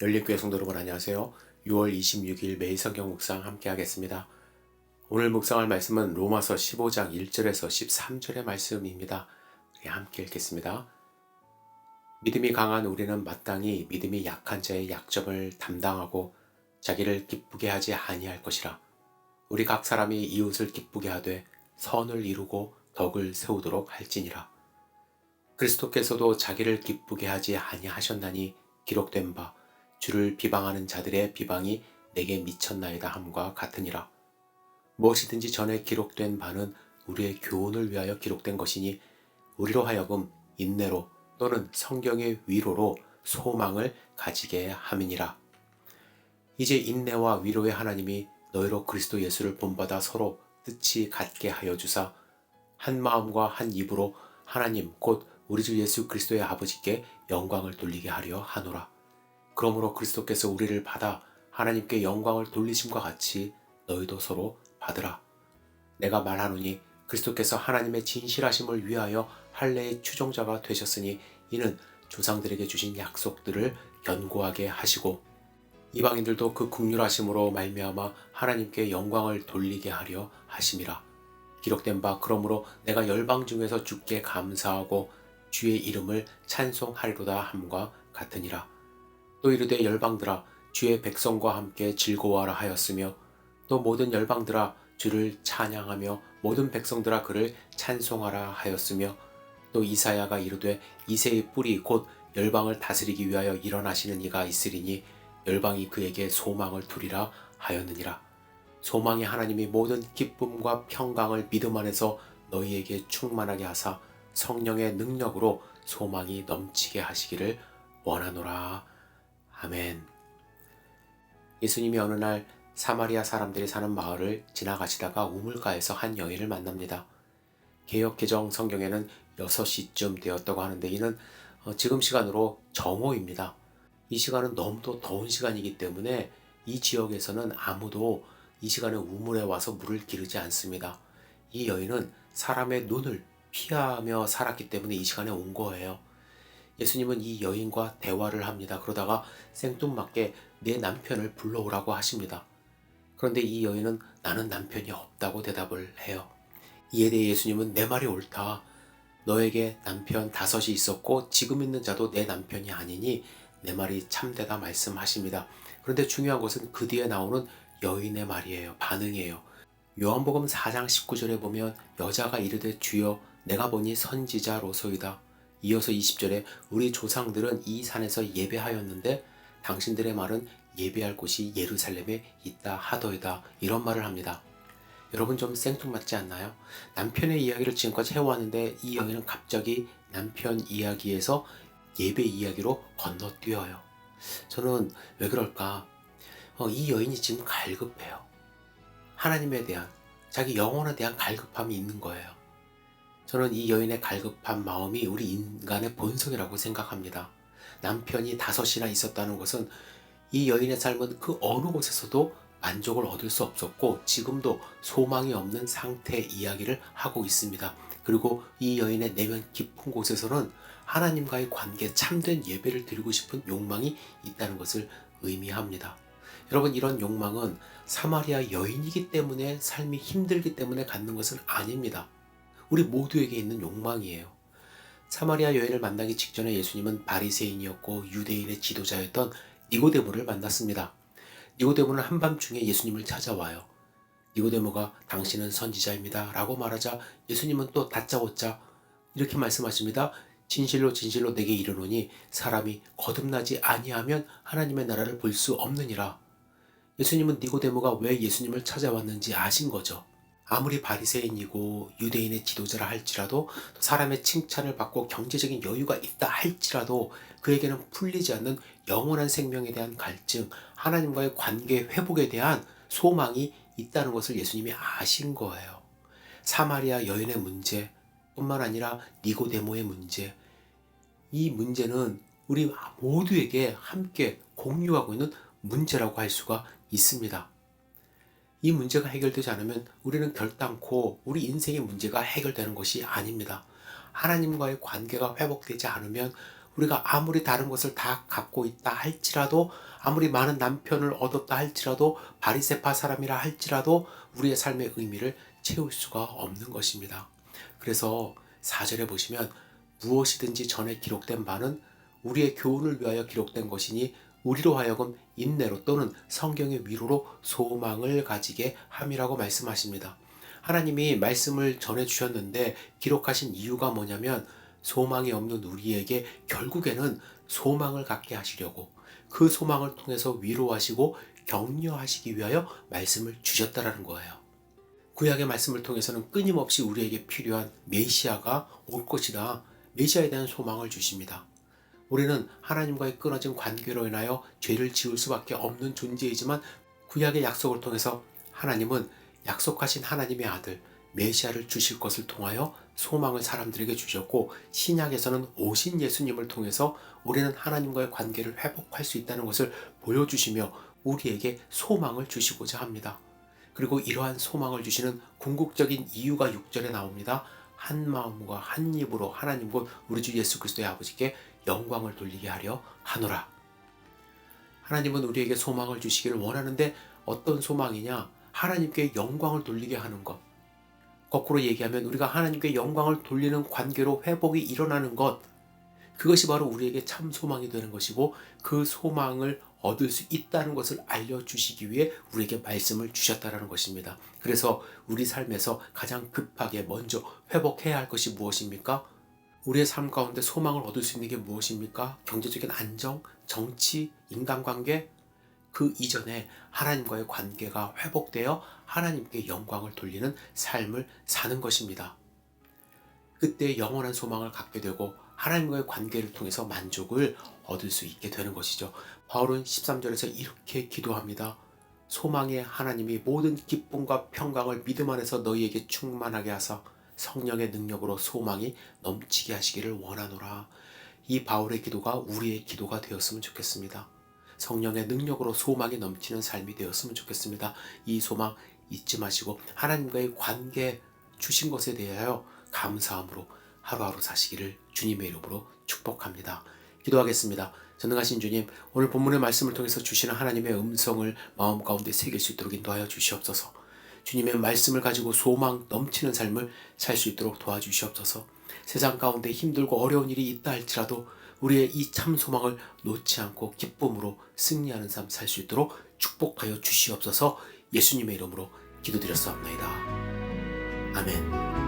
열린교회 성도 여러분 안녕하세요. 6월 26일 매일 성경 묵상 함께 하겠습니다. 오늘 묵상할 말씀은 로마서 15장 1절에서 13절의 말씀입니다. 함께 읽겠습니다. 믿음이 강한 우리는 마땅히 믿음이 약한 자의 약점을 담당하고 자기를 기쁘게 하지 아니할 것이라. 우리 각 사람이 이웃을 기쁘게 하되 선을 이루고 덕을 세우도록 할지니라. 그리스도께서도 자기를 기쁘게 하지 아니하셨나니 기록된 바 주를 비방하는 자들의 비방이 내게 미쳤나이다 함과 같으니라. 무엇이든지 전에 기록된 바는 우리의 교훈을 위하여 기록된 것이니 우리로 하여금 인내로 또는 성경의 위로로 소망을 가지게 함이니라. 이제 인내와 위로의 하나님이 너희로 그리스도 예수를 본받아 서로 뜻이 같게 하여 주사 한 마음과 한 입으로 하나님 곧 우리 주 예수 그리스도의 아버지께 영광을 돌리게 하려 하노라. 그러므로 그리스도께서 우리를 받아 하나님께 영광을 돌리심과 같이 너희도 서로 받으라. 내가 말하노니 그리스도께서 하나님의 진실하심을 위하여 할례의 추종자가 되셨으니 이는 조상들에게 주신 약속들을 견고하게 하시고 이방인들도 그 긍휼하심으로 말미암아 하나님께 영광을 돌리게 하려 하심이라. 기록된 바 그러므로 내가 열방 중에서 주께 감사하고 주의 이름을 찬송하리로다 함과 같으니라. 또 이르되 열방들아 주의 백성과 함께 즐거워하라 하였으며 또 모든 열방들아 주를 찬양하며 모든 백성들아 그를 찬송하라 하였으며 또 이사야가 이르되 이새의 뿔이 곧 열방을 다스리기 위하여 일어나시는 이가 있으리니 열방이 그에게 소망을 두리라 하였느니라. 소망이 하나님이 모든 기쁨과 평강을 믿음 안에서 너희에게 충만하게 하사 성령의 능력으로 소망이 넘치게 하시기를 원하노라. 아멘. 예수님이 어느 날 사마리아 사람들이 사는 마을을 지나가시다가 우물가에서 한 여인을 만납니다. 개역 개정 성경에는 6시쯤 되었다고 하는데 이는 지금 시간으로 정오입니다. 이 시간은 너무도 더운 시간이기 때문에 이 지역에서는 아무도 이 시간에 우물에 와서 물을 기르지 않습니다. 이 여인은 사람의 눈을 피하며 살았기 때문에 이 시간에 온 거예요. 예수님은 이 여인과 대화를 합니다. 그러다가 생뚱맞게 내 남편을 불러오라고 하십니다. 그런데 이 여인은 나는 남편이 없다고 대답을 해요. 이에 대해 예수님은 내 말이 옳다. 너에게 남편 5이 있었고 지금 있는 자도 내 남편이 아니니 내 말이 참되다 말씀하십니다. 그런데 중요한 것은 그 뒤에 나오는 여인의 말이에요. 반응이에요. 요한복음 4장 19절에 보면 여자가 이르되 주여 내가 보니 선지자로소이다. 이어서 20절에 우리 조상들은 이 산에서 예배하였는데 당신들의 말은 예배할 곳이 예루살렘에 있다 하더이다. 이런 말을 합니다. 여러분 좀 생뚱맞지 않나요? 남편의 이야기를 지금까지 해왔는데 이 여인은 갑자기 남편 이야기에서 예배 이야기로 건너뛰어요. 저는 왜 그럴까? 이 여인이 지금 갈급해요. 하나님에 대한 자기 영혼에 대한 갈급함이 있는 거예요. 저는 이 여인의 갈급한 마음이 우리 인간의 본성이라고 생각합니다. 남편이 5이나 있었다는 것은 이 여인의 삶은 그 어느 곳에서도 만족을 얻을 수 없었고 지금도 소망이 없는 상태의 이야기를 하고 있습니다. 그리고 이 여인의 내면 깊은 곳에서는 하나님과의 관계, 참된 예배를 드리고 싶은 욕망이 있다는 것을 의미합니다. 여러분 이런 욕망은 사마리아 여인이기 때문에 삶이 힘들기 때문에 갖는 것은 아닙니다. 우리 모두에게 있는 욕망이에요. 사마리아 여인을 만나기 직전에 예수님은 바리새인이었고 유대인의 지도자였던 니고데모를 만났습니다. 니고데모는 한밤중에 예수님을 찾아와요. 니고데모가 당신은 선지자입니다 라고 말하자 예수님은 또 다짜고짜 이렇게 말씀하십니다. 진실로 진실로 내게 이르노니 사람이 거듭나지 아니하면 하나님의 나라를 볼 수 없느니라. 예수님은 니고데모가 왜 예수님을 찾아왔는지 아신 거죠. 아무리 바리새인이고 유대인의 지도자라 할지라도 사람의 칭찬을 받고 경제적인 여유가 있다 할지라도 그에게는 풀리지 않는 영원한 생명에 대한 갈증, 하나님과의 관계 회복에 대한 소망이 있다는 것을 예수님이 아신 거예요. 사마리아 여인의 문제 뿐만 아니라 니고데모의 문제, 이 문제는 우리 모두에게 함께 공유하고 있는 문제라고 할 수가 있습니다. 이 문제가 해결되지 않으면 우리는 결단코 우리 인생의 문제가 해결되는 것이 아닙니다. 하나님과의 관계가 회복되지 않으면 우리가 아무리 다른 것을 다 갖고 있다 할지라도, 아무리 많은 남편을 얻었다 할지라도, 바리새파 사람이라 할지라도 우리의 삶의 의미를 채울 수가 없는 것입니다. 그래서 4절에 보시면 무엇이든지 전에 기록된 바는 우리의 교훈을 위하여 기록된 것이니 우리로 하여금 인내로 또는 성경의 위로로 소망을 가지게 함이라고 말씀하십니다. 하나님이 말씀을 전해주셨는데 기록하신 이유가 뭐냐면 소망이 없는 우리에게 결국에는 소망을 갖게 하시려고, 그 소망을 통해서 위로하시고 격려하시기 위하여 말씀을 주셨다라는 거예요. 구약의 말씀을 통해서는 끊임없이 우리에게 필요한 메시아가 올 것이다, 메시아에 대한 소망을 주십니다. 우리는 하나님과의 끊어진 관계로 인하여 죄를 지을 수밖에 없는 존재이지만 구약의 약속을 통해서 하나님은 약속하신 하나님의 아들 메시아를 주실 것을 통하여 소망을 사람들에게 주셨고, 신약에서는 오신 예수님을 통해서 우리는 하나님과의 관계를 회복할 수 있다는 것을 보여주시며 우리에게 소망을 주시고자 합니다. 그리고 이러한 소망을 주시는 궁극적인 이유가 6절에 나옵니다. 한 마음과 한 입으로 하나님 곧 우리 주 예수 그리스도의 아버지께 영광을 돌리게 하려 하노라. 하나님은 우리에게 소망을 주시기를 원하는데 어떤 소망이냐? 하나님께 영광을 돌리게 하는 것. 거꾸로 얘기하면 우리가 하나님께 영광을 돌리는 관계로 회복이 일어나는 것, 그것이 바로 우리에게 참 소망이 되는 것이고, 그 소망을 얻을 수 있다는 것을 알려주시기 위해 우리에게 말씀을 주셨다는 것입니다. 그래서 우리 삶에서 가장 급하게 먼저 회복해야 할 것이 무엇입니까? 우리의 삶 가운데 소망을 얻을 수 있는 게 무엇입니까? 경제적인 안정, 정치, 인간관계? 그 이전에 하나님과의 관계가 회복되어 하나님께 영광을 돌리는 삶을 사는 것입니다. 그때 영원한 소망을 갖게 되고 하나님과의 관계를 통해서 만족을 얻을 수 있게 되는 것이죠. 바울은 13절에서 이렇게 기도합니다. 소망의 하나님이 모든 기쁨과 평강을 믿음 안에서 너희에게 충만하게 하사 성령의 능력으로 소망이 넘치게 하시기를 원하노라. 이 바울의 기도가 우리의 기도가 되었으면 좋겠습니다. 성령의 능력으로 소망이 넘치는 삶이 되었으면 좋겠습니다. 이 소망 잊지 마시고 하나님과의 관계 주신 것에 대하여 감사함으로 하루하루 사시기를 주님의 이름으로 축복합니다. 기도하겠습니다. 전능하신 주님, 오늘 본문의 말씀을 통해서 주시는 하나님의 음성을 마음 가운데 새길 수 있도록 인도하여 주시옵소서. 주님의 말씀을 가지고 소망 넘치는 삶을 살 수 있도록 도와주시옵소서. 세상 가운데 힘들고 어려운 일이 있다 할지라도 우리의 이 참 소망을 놓지 않고 기쁨으로 승리하는 삶 살 수 있도록 축복하여 주시옵소서. 예수님의 이름으로 기도드렸사옵나이다. 아멘.